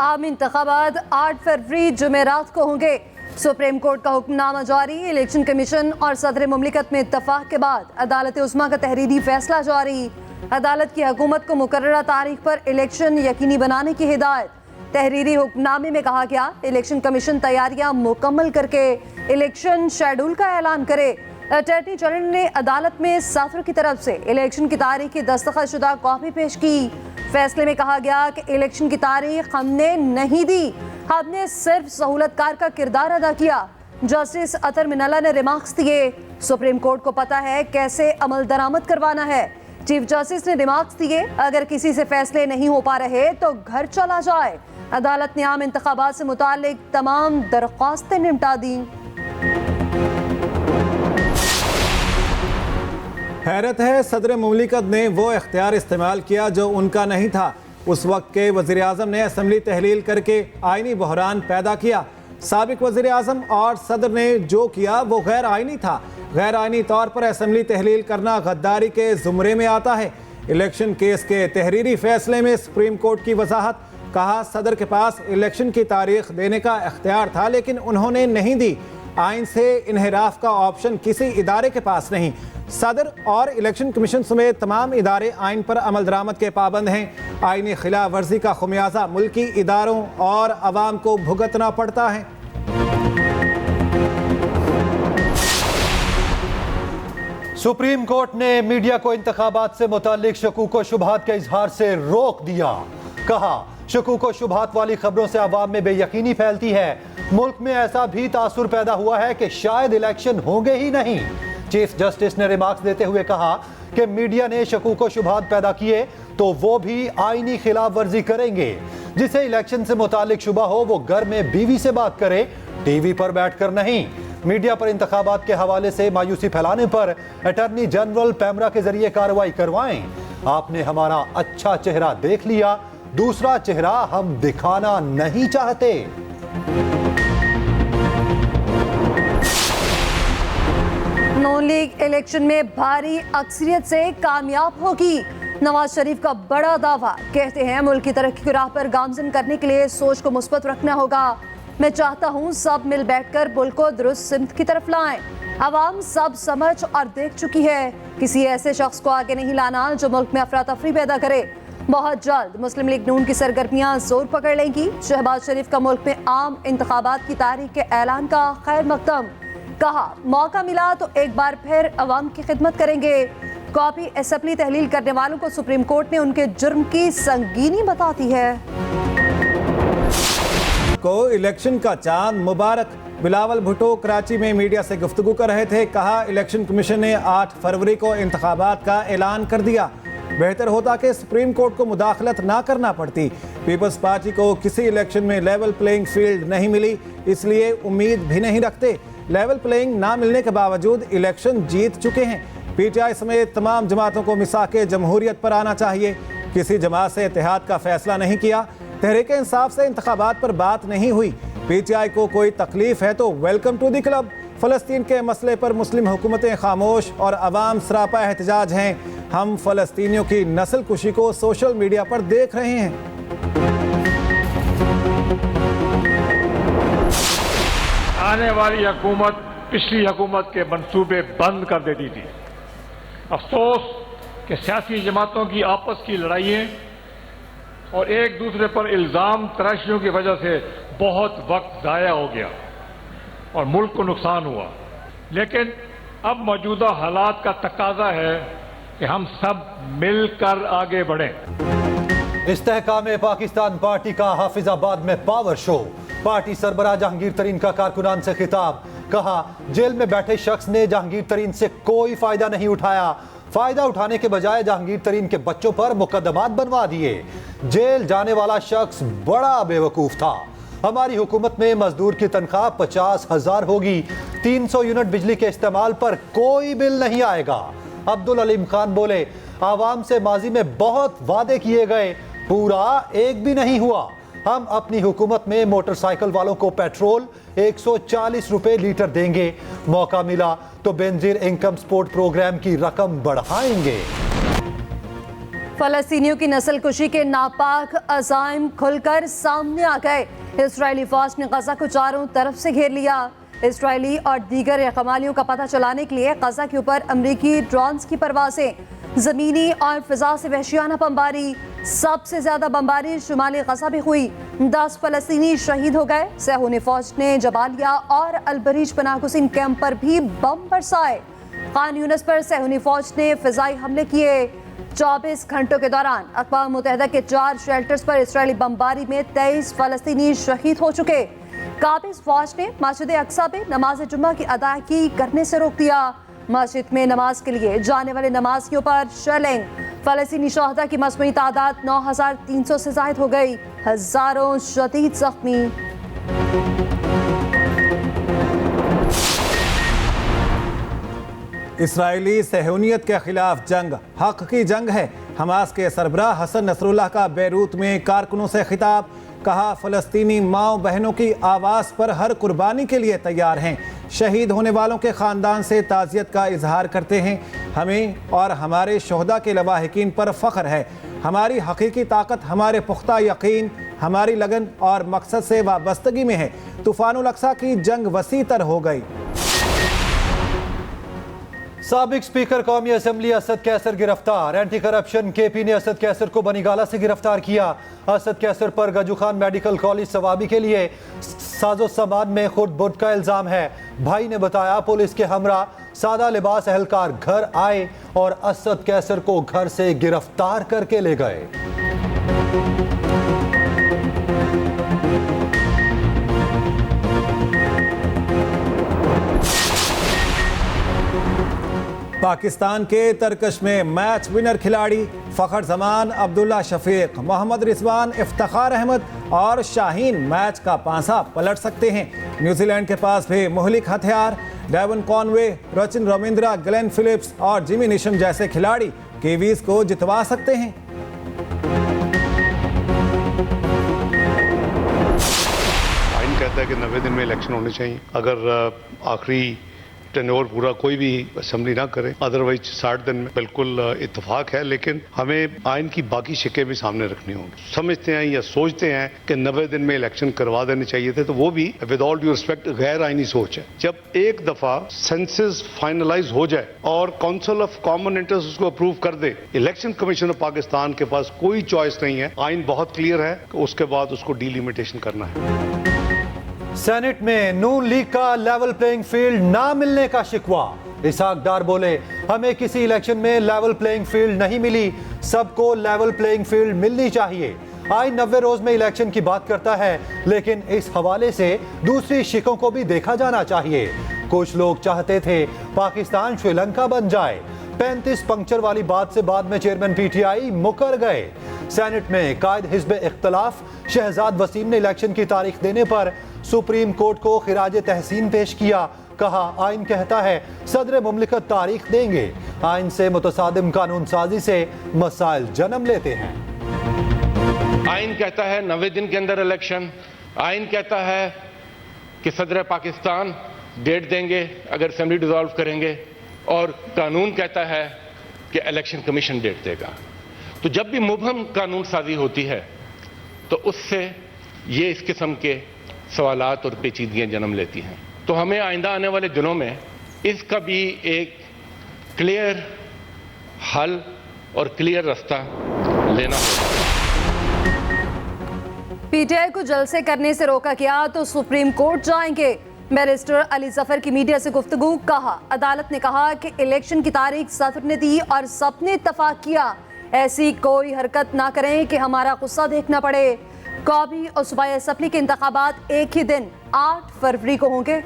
आम इंतखाबात 8 फरवरी जुमेरात को होंगे। सुप्रीम कोर्ट का हुक्मनामा जारी। इलेक्शन कमीशन और सदर मुमलिकत में इत्तफाक के बाद अदालत उस्मा का तहरीरी फैसला जारी। अदालत की हुकूमत को मुकर्ररा तारीख पर इलेक्शन यकीनी बनाने की हिदायत। तहरीरी हुक्मनामे में कहा गया, इलेक्शन कमीशन तैयारियां मुकम्मल करके इलेक्शन शेड्यूल का ऐलान करे। अटॉर्नी जनरल ने अदालत में सदर की तरफ से इलेक्शन की तारीख की दस्तखतशुदा कॉपी पेश की। फैसले में कहा गया कि इलेक्शन की तारीख हमने नहीं दी, हमने सिर्फ सहूलतकार का किरदार अदा किया। जस्टिस अतर मिनल्ला ने रिमार्क्स दिए, सुप्रीम कोर्ट को पता है कैसे अमल दरामद करवाना है। चीफ जस्टिस ने रिमार्क्स दिए, अगर किसी से फैसले नहीं हो पा रहे तो घर चला जाए। अदालत ने आम इंतखाबात से मुताल्लिक तमाम दरख्वास्तें निपटा दी। हैरत है, सदर मुमलिकत ने वो इख्तियार इस्तेमाल किया जो उनका नहीं था। उस वक्त के वज़ीर आज़म ने असम्बली तहलील करके आइनी बहरान पैदा किया। साबिक वज़ीर आज़म और सदर ने जो किया वो गैर आइनी था। गैर आइनी तौर पर असम्बली तहलील करना गद्दारी के ज़ुमरे में आता है। इलेक्शन केस के तहरीरी फैसले में सुप्रीम कोर्ट की वजाहत। कहा, सदर के पास इलेक्शन की तारीख देने का इख्तियार था लेकिन उन्होंने नहीं दी। आइन से इन्हिराफ का ऑप्शन किसी इदारे के पास नहीं। सदर और इलेक्शन कमीशन समेत तमाम इदारे आइन पर अमल दरामद के पाबंद हैं। आइनी खिलाफ वर्जी का खुमियाजा मुल्की इदारों और अवाम को भुगतना पड़ता है। सुप्रीम कोर्ट ने मीडिया को इंतखाबात से मुताल्लिक शकूक व शुबहात के इजहार से रोक दिया। कहा, शकूक व शुबहात वाली खबरों से अवाम में बेयकीनी फैलती है। मुल्क में ऐसा भी तासुर पैदा हुआ है कि शायद इलेक्शन होंगे ही नहीं। चीफ जस्टिस ने रिमार्क्स देते हुए कहा कि मीडिया ने शकूक व शुबहात पैदा किए तो वो भी आईनी खिलाफ वर्जी करेंगे। जिसे इलेक्शन से मुताल्लिक शुबा हो वो घर में बीवी से बात करे, टीवी पर बैठकर नहीं। मीडिया पर इंतखाबात के हवाले से मायूसी फैलाने पर अटॉर्नी जनरल पैमरा के जरिए कार्रवाई करवाएं। आपने हमारा अच्छा चेहरा देख लिया, दूसरा चेहरा हम दिखाना नहीं चाहते। नून लीग इलेक्शन में भारी अक्सरियत से कामयाब होगी। नवाज शरीफ का बड़ा दावा। कहते हैं, मुल्क की तरक्की की राह पर गामजन करने के लिए सोच को मुस्बत रखना होगा। मैं चाहता हूं सब मिल बैठकर मुल्क को दुरुस्त सिमत की तरफ लाएं। अवाम सब समझ और देख चुकी है। किसी ऐसे शख्स को आगे नहीं लाना जो मुल्क में अफरा तफरी पैदा करे। बहुत जल्द मुस्लिम लीग नून की सरगर्मियां जोर पकड़ लेंगी। शहबाज शरीफ का मुल्क में आम इंतखाबात की तारीख के ऐलान का खैर मकदम। कहा, मौका मिला तो एक बार फिर अवाम की खिदमत करेंगे। कॉपी असेंबली तहलील करने वालों को सुप्रीम कोर्ट ने उनके जुर्म की संगीनी बताती है। को इलेक्शन का चांद मुबारक। बिलावल भुट्टो कराची में मीडिया से गुफ्तगू कर रहे थे। कहा, इलेक्शन कमीशन ने 8 फरवरी को इंतखाबात का ऐलान कर दिया। बेहतर होता कि सुप्रीम कोर्ट को मुदाखलत ना करना पड़ती। पीपल्स पार्टी को किसी इलेक्शन में लेवल प्लेइंग फील्ड नहीं मिली, इसलिए उम्मीद भी नहीं रखते। लेवल प्लेइंग ना मिलने के बावजूद इलेक्शन जीत चुके हैं। पीटीआई समेत तमाम जमातों को मिसाके जमहूरियत पर आना चाहिए। किसी जमात से इत्तेहाद का फैसला नहीं किया। तहरीक इंसाफ से इंतखाबात पर बात नहीं हुई। पीटीआई को कोई तकलीफ है तो वेलकम टू द क्लब। फ़लस्तीन के मसले पर मुस्लिम हुकूमतें खामोश और अवाम सरापा एहतजाज हैं। हम फ़लस्तीनियों की नस्ल कुशी को सोशल मीडिया पर देख रहे हैं। आने वाली हुकूमत पिछली हुकूमत के मंसूबे बंद कर देती थी। अफसोस कि सियासी जमातों की आपस की लड़ाइयाँ और एक दूसरे पर इल्ज़ाम तराशियों की वजह से बहुत वक्त ज़ाया हो गया और मुल्क को नुकसान हुआ। लेकिन अब मौजूदा हालात का तकाजा है कि हम सब मिलकर आगे बढ़ें। इस्तेहकाम पाकिस्तान पार्टी का हाफिजाबाद में पावर शो। पार्टी सरबराह जहांगीर तरीन का कारकुनान से खिताब। कहा, जेल में बैठे शख्स ने जहांगीर तरीन से कोई फायदा नहीं उठाया। फायदा उठाने के बजाय जहांगीर तरीन के बच्चों पर मुकदमात बनवा दिए। जेल जाने वाला शख्स बड़ा बेवकूफ था। हमारी हुकूमत में मजदूर की तनख्वाह 50,000 होगी। 300 यूनिट बिजली के इस्तेमाल पर कोई बिल नहीं आएगा। अब्दुल अलीम खान बोले, आवाम से माजी में बहुत वादे किए गए, पूरा एक भी नहीं हुआ। हम अपनी हुकूमत में मोटरसाइकिल वालों को पेट्रोल 140 रुपए लीटर देंगे। मौका मिला तो बेनजीर इनकम सपोर्ट प्रोग्राम की रकम बढ़ाएंगे। फलस्तीनियों की नस्लकुशी के नापाक अज़ाइम खुलकर सामने आ गए। इजरायली फौज ने गजा को चारों तरफ से घेर लिया। इजरायली और दीगर यकमालियों का पता चलाने के लिए गजा के ऊपर अमरीकी ड्रोन्स की परवाजें, जमीनी और फिजा से वहशियाना बमबारी। सबसे ज्यादा बमबारी शुमाली गजा में हुई। 10 फलस्तीनी शहीद हो गए। सहूनी फौज ने जबालिया और अलबरीज पनाहगुज़ीन कैंप पर भी बम बरसाए। खान यूनिस पर सहूनी फौज ने फिजाई हमले किए। 24 घंटों के दौरान अक़वाम मुत्तहिदा के 4 शेल्टर्स पर इजरायली बमबारी में 23 फलस्तीनी शहीद हो चुके। काबिज फौज ने मस्जिद अक्सा में नमाज जुम्मा की अदायगी करने से रोक दिया। मस्जिद में नमाज के लिए जाने वाले नमाजियों पर शेलिंग। फलस्तीनी शहदा की मजमूई तादाद 9300 से जायद हो गई। हजारों शदीद जख्मी। इसराइली सहूनियत के खिलाफ जंग हक की जंग है। हमास के सरबराह हसन नसरुल्लाह का बैरूत में कारकुनों से खिताब। कहा, फलस्तीनी माओ बहनों की आवाज़ पर हर कुर्बानी के लिए तैयार हैं। शहीद होने वालों के ख़ानदान से ताज़ियत का इजहार करते हैं। हमें और हमारे शोहदा के लवाहिकीन पर फ़ख्र है। हमारी हकीकी ताकत हमारे पुख्ता यकीन, हमारी लगन और मकसद से वाबस्तगी में है। तूफ़ानुल अक्सा की जंग वसी तर हो गई। साबिक स्पीकर कौमी असम्बली असद कैसर गिरफ्तार। एंटी करप्शन KP ने असद कैसर को बनीगाला से गिरफ्तार किया। असद कैसर पर गजू खान मेडिकल कॉलेज सवाबी के लिए साजो सामान में खुर्द बुर्द का इल्जाम है। भाई ने बताया, पुलिस के हमरा सादा लिबास एहलकार घर आए और असद कैसर को घर से गिरफ्तार करके ले गए। पाकिस्तान के तरकश में मैच विनर खिलाड़ी फ़खर जमान, अब्दुल्ला शफीक, मोहम्मद रिजवान, इफ्तिखार अहमद और शाहीन मैच का पांसा पलट सकते हैं। न्यूजीलैंड के पास भी मुहलिक हथियार। Devon Conway, Rachin Ravindra, Glenn Phillips और जिमी निशम जैसे खिलाड़ी कीवीज को जितवा सकते हैं। आइन कहता है कि 90 दिन में इलेक्शन होने चाहिए। अगर आखिरी टेन्योर पूरा कोई भी असेंबली ना करे, अदरवाइज 60 दिन में बिल्कुल इत्तेफाक है। लेकिन हमें आइन की बाकी शिकें भी सामने रखनी होंगी। समझते हैं या सोचते हैं कि 90 दिन में इलेक्शन करवा देने चाहिए थे, तो वो भी विद ऑल ड्यू रिस्पेक्ट गैर आइनी सोच है। जब एक दफा सेंसस फाइनलाइज हो जाए और काउंसिल ऑफ कॉमन इंटरेस्ट उसको अप्रूव कर दे, इलेक्शन कमीशन ऑफ पाकिस्तान के पास कोई चॉइस नहीं है। आइन बहुत क्लियर है कि उसके बाद उसको डिलिमिटेशन करना है। सेनेट में नून लीग का लेवल प्लेइंग फील्ड ना मिलने का शिकवा। इसहाक डार बोले, हमें किसी इलेक्शन में लेवल प्लेइंग फील्ड नहीं मिली, सबको लेवल प्लेइंग फील्ड मिलनी चाहिए। आइन 90 रोज में इलेक्शन की बात करता है, लेकिन इस हवाले से दूसरी शिकों को भी देखा जाना चाहिए। कुछ लोग चाहते थे पाकिस्तान श्रीलंका बन जाए। 35 पंक्चर वाली बात से बाद में चेयरमैन PTI मुकर गए। सेनेट में कायद हिज़्ब इख्तलाफ शहजाद वसीम ने इलेक्शन की तारीख देने पर सुप्रीम कोर्ट को खिराज तहसीन पेश किया। कहा, आइन कहता है सदर मुमलिकत तारीख देंगे। आइन से मुतसादिम कानून साजी से मसाइल जन्म लेते हैं। आइन कहता है 90 दिन के अंदर इलेक्शन। आइन कहता है कि सदर पाकिस्तान डेट देंगे अगर असेंबली डिसॉल्व करेंगे, और कानून कहता है कि इलेक्शन कमीशन डेट देगा। तो जब भी मुबहम कानून साजी होती है तो उससे ये इस किस्म के सवालात और पेचीदगियां जन्म लेती हैं। तो हमें आइंदा आने वाले दिनों में इसका भी एक क्लियर हल और क्लियर रास्ता लेना होगा। PTI को जलसे करने से रोका गया तो सुप्रीम कोर्ट जाएंगे। बैरिस्टर अली जफर की मीडिया से गुफ्तगू। कहा, अदालत ने कहा कि इलेक्शन की तारीख सदर ने दी और सबने इत्तफाक किया। ऐसी कोई हरकत ना करें कि हमारा गुस्सा देखना पड़े। कौमी और सूबाई असम्बली के इंतखाबात एक ही दिन 8 फरवरी को होंगे।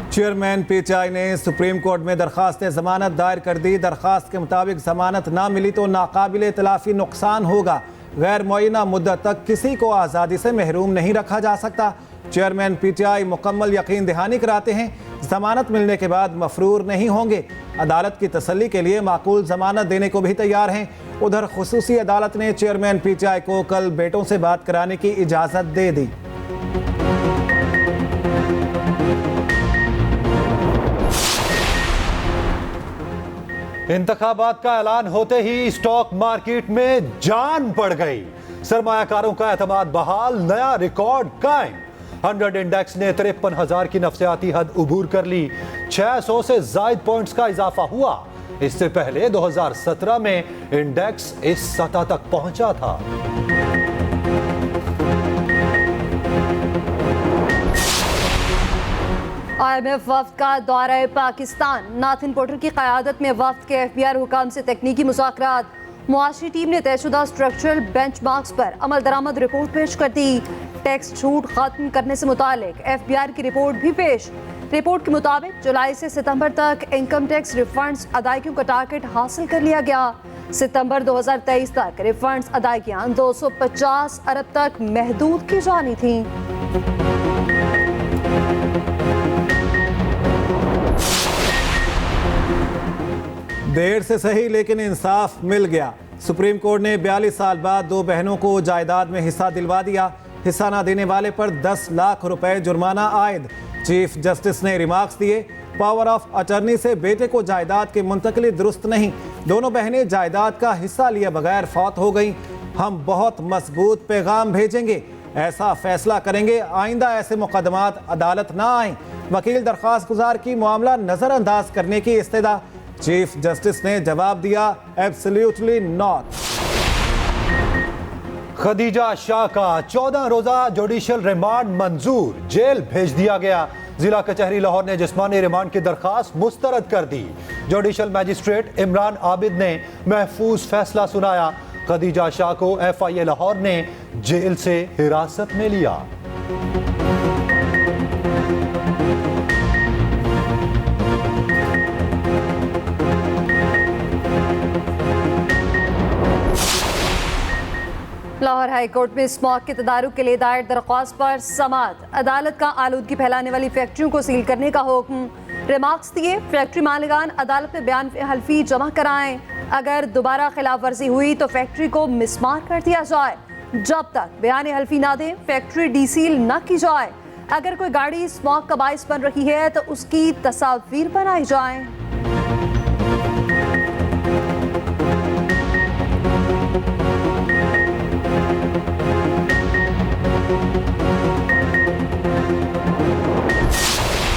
चेयरमैन PTI ने सुप्रीम कोर्ट में दरखास्त जमानत दायर कर दी। दरखास्त के मुताबिक जमानत ना मिली तो नाकाबिल तलाफी नुकसान होगा। गैर मुअय्यना मुद्दत तक किसी को आज़ादी से महरूम नहीं रखा जा सकता। चेयरमैन PTI मुकम्मल यकीन दहानी कराते हैं, जमानत मिलने के बाद मफरूर नहीं होंगे। अदालत की तसल्ली के लिए माकूल जमानत देने को भी तैयार हैं। उधर खुसूसी अदालत ने चेयरमैन PTI को कल बेटों से बात कराने की इजाज़त दे दी। इंतखाबात का ऐलान होते ही स्टॉक मार्केट में जान पड़ गई। सरमायाकारों का एतमाद बहाल, नया रिकॉर्ड कायम। 100 इंडेक्स ने 53,000 की नफसियाती हद उबूर कर ली। 600 से जायद पॉइंट्स का इजाफा हुआ। इससे पहले 2017 में इंडेक्स इस सतह तक पहुंचा था। IMF वफ्द का दौरा पाकिस्तान, नाथिन पोर्टर की क़यादत में वफ्द के FBI हुकाम से तकनीकी मुज़ाकरात। मुआशी टीम ने तयशुदा स्ट्रक्चरल बेंचमार्क्स पर अमल दरामद रिपोर्ट पेश कर दी। टैक्स छूट खत्म करने से मुतालिक FBI की रिपोर्ट भी पेश। रिपोर्ट के मुताबिक जुलाई से सितंबर तक इनकम टैक्स रिफंड्स अदायगियों का टारगेट हासिल कर लिया गया। सितंबर 2023 तक रिफंड्स अदायगियां 250 अरब तक महदूद की जानी थी। देर से सही लेकिन इंसाफ मिल गया। सुप्रीम कोर्ट ने 42 साल बाद दो बहनों को जायदाद में हिस्सा दिलवा दिया। हिस्सा ना देने वाले पर 10 लाख रुपए जुर्माना आयद। चीफ जस्टिस ने रिमार्क्स दिए, पावर ऑफ अटर्नी से बेटे को जायदाद की मुंतकली दुरुस्त नहीं। दोनों बहनें जायदाद का हिस्सा लिए बगैर फौत हो गईं। हम बहुत मजबूत पैगाम भेजेंगे, ऐसा फैसला करेंगे आइंदा ऐसे मुकदमात अदालत ना आए। वकील दरख्वास्त गुजार की मामला नजरअंदाज करने की इस्तदा। चीफ जस्टिस ने जवाब दिया, एब्सोल्युटली नॉट। खदीजा शाह का 14 रोजा जुडिशियल रिमांड मंजूर, जेल भेज दिया गया। जिला कचहरी लाहौर ने जिस्मानी रिमांड की दरखास्त मुस्तरद कर दी। जुडिशियल मैजिस्ट्रेट इमरान आबिद ने महफूज फैसला सुनाया। खदीजा शाह को FIA लाहौर ने जेल से हिरासत में लिया। लाहौर हाई कोर्ट में स्मॉग के तदारुक के लिए दायर दरख्वास्त पर समाअत। अदालत का आलूदगी फैलाने वाली फैक्ट्रियों को सील करने का हुक्म। रिमार्क्स दिए, फैक्ट्री मालिकान अदालत में बयान हल्फी जमा कराएं। अगर दोबारा खिलाफ वर्जी हुई तो फैक्ट्री को मिसमार कर दिया जाए। जब तक बयान हल्फी ना दें, फैक्ट्री डीसील न की जाए। अगर कोई गाड़ी स्मॉग का बाइस बन रही है तो उसकी तस्वीर बनाई जाए।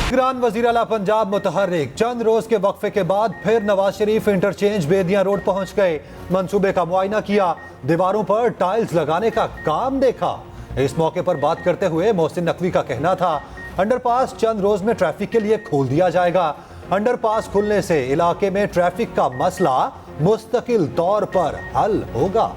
निगरान वज़ीर आला पंजाब मुतहर्रिक चंद रोज के वक्फे के बाद फिर नवाज शरीफ इंटरचेंज बेदियां रोड पहुंच गए। मंसूबे का मुआयना किया, दीवारों पर टाइल्स लगाने का काम देखा। इस मौके पर बात करते हुए मोहसिन नकवी का कहना था, अंडरपास चंद रोज में ट्रैफिक के लिए खोल दिया जाएगा। अंडरपास खुलने से इलाके में ट्रैफिक का मसला मुस्तकिल तौर पर हल होगा।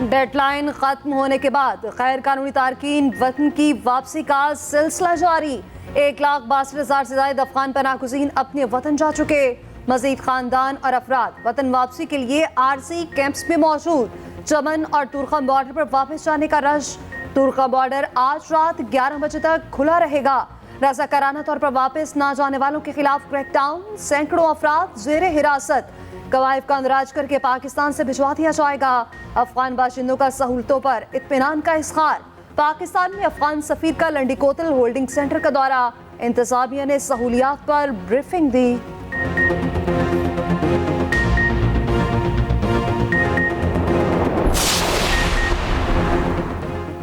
डेडलाइन खत्म होने के बाद गैर कानूनी तारकीन वतन की वापसी का सिलसिला जारी। 1,62,000 से ज्यादा अफगान पनाहगुज़ीन अपने वतन जा चुके। मजीद खानदान और अफराद वतन वापसी के लिए आरसी कैंप्स में मौजूद। चमन और तुरखम बॉर्डर पर वापस जाने का रश। तुरखम बॉर्डर आज रात 11 बजे तक खुला रहेगा। रज़ाकाराना तौर पर वापस ना जाने वालों के खिलाफ क्रैकडाउन, सैकड़ों अफराद ज़ेरे हिरासत। कवायद का अंदराज करके पाकिस्तान से भिजवा दिया जाएगा। अफगान बाशिंदों का सहूलतों पर इत्मीनान का इज़हार। पाकिस्तान में अफगान सफीर का लंडी कोतल होल्डिंग सेंटर का दौरा। इंतज़ामिया ने सहूलियात पर ब्रीफिंग दी।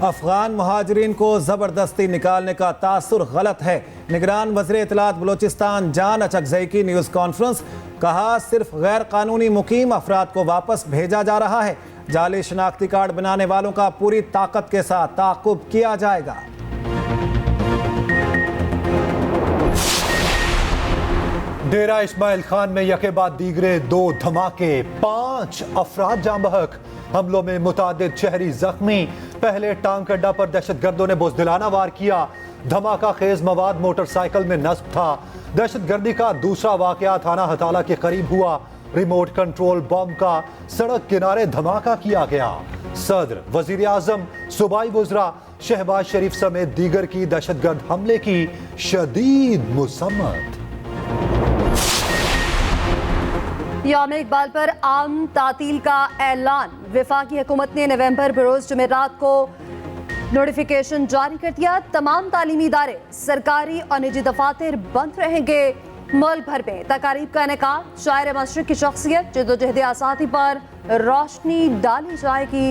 अफगान मुहाजिरीन को ज़बरदस्ती निकालने का तासुर गलत है। निगरान वज़ीर इत्तलात बलोचिस्तान जान अचकज़ई की न्यूज़ कॉन्फ्रेंस। कहा, सिर्फ गैर कानूनी मुकीम अफराद को वापस भेजा जा रहा है। जाली शनाख्ती कार्ड बनाने वालों का पूरी ताकत के साथ ताक़ुब किया जाएगा। डेरा इस्माइल खान में यके बाद दीगरे 2 धमाके, 5 अफराद जाँ बहक। हमलों में मुतादिद शहरी जख्मी। पहले टांग अड्डा पर दहशतगर्दों ने बुज़दिलाना वार किया। धमाका खेज मवाद मोटरसाइकिल में नस्ब था। दहशतगर्दी का दूसरा वाकया थाना हताला के करीब हुआ। रिमोट कंट्रोल बम का सड़क किनारे धमाका किया गया। सदर, वजीर आजम, सूबाई वज़रा, शहबाज शरीफ समेत दीगर की दहशतगर्द हमले की शदीद मुसम्मत। यौम इकबाल पर आम तातील का ऐलान। वफाकी हुकूमत ने नवंबर बरोज जुमेरात को नोटिफिकेशन जारी कर दिया, तमाम तालीमी इदारे सरकारी और निजी दफातर बंद रहेंगे। मुल्क भर में तकारीब का इनेकाद, शायर मशरिक की शख्सियत जद्दोजहद आज़ादी पर रोशनी डाली जाएगी।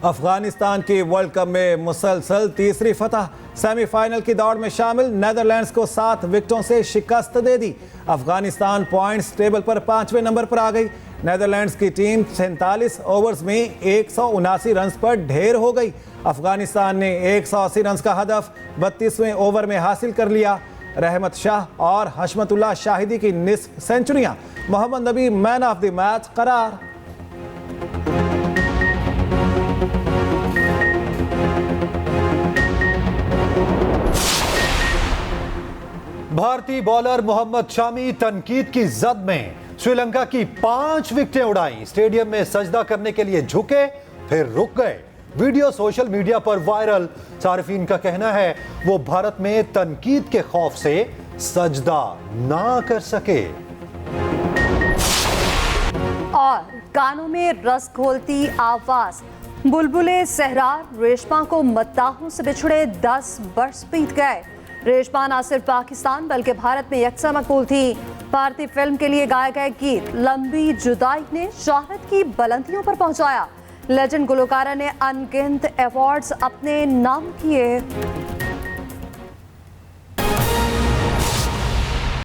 अफगानिस्तान की वर्ल्ड कप में मुसलसल तीसरी फतह, सेमीफाइनल की दौड़ में शामिल नेदरलैंड्स को 7 विकेटों से शिकस्त दे दी। अफगानिस्तान पॉइंट्स टेबल पर 5वें नंबर पर आ गई। नेदरलैंड्स की टीम 47 ओवर्स में 179 रन पर ढेर हो गई। अफगानिस्तान ने 180 रन का हदफ 32वें ओवर में हासिल कर लिया। रहमत शाह और हशमतुल्लाह शाहिदी की निस्फ सेंचुरियां, मोहम्मद नबी मैन ऑफ द मैच करार। भारतीय बॉलर मोहम्मद शामी तनकीद की जद में श्रीलंका की 5 विकेटें उड़ाई। स्टेडियम में सजदा करने के लिए झुके, फिर रुक गए। वीडियो सोशल मीडिया पर वायरल। सारिफीन का कहना है वो भारत में तनकीद के खौफ से सजदा ना कर सके। और कानों में रस घोलती आवाज, बुलबुले सहरा रेशमा को मद्दाहों से बिछड़े 10 वर्ष बीत गए। रेशमा न सिर्फ पाकिस्तान बल्कि भारत में यकसा मकबूल थी। भारतीय फिल्म के लिए गाए गए गीत लंबी जुदाई ने शोहरत की बुलंदियों पर पहुंचाया। लेजेंड गुलकारा ने अनगिनत अवार्ड्स अपने नाम किए।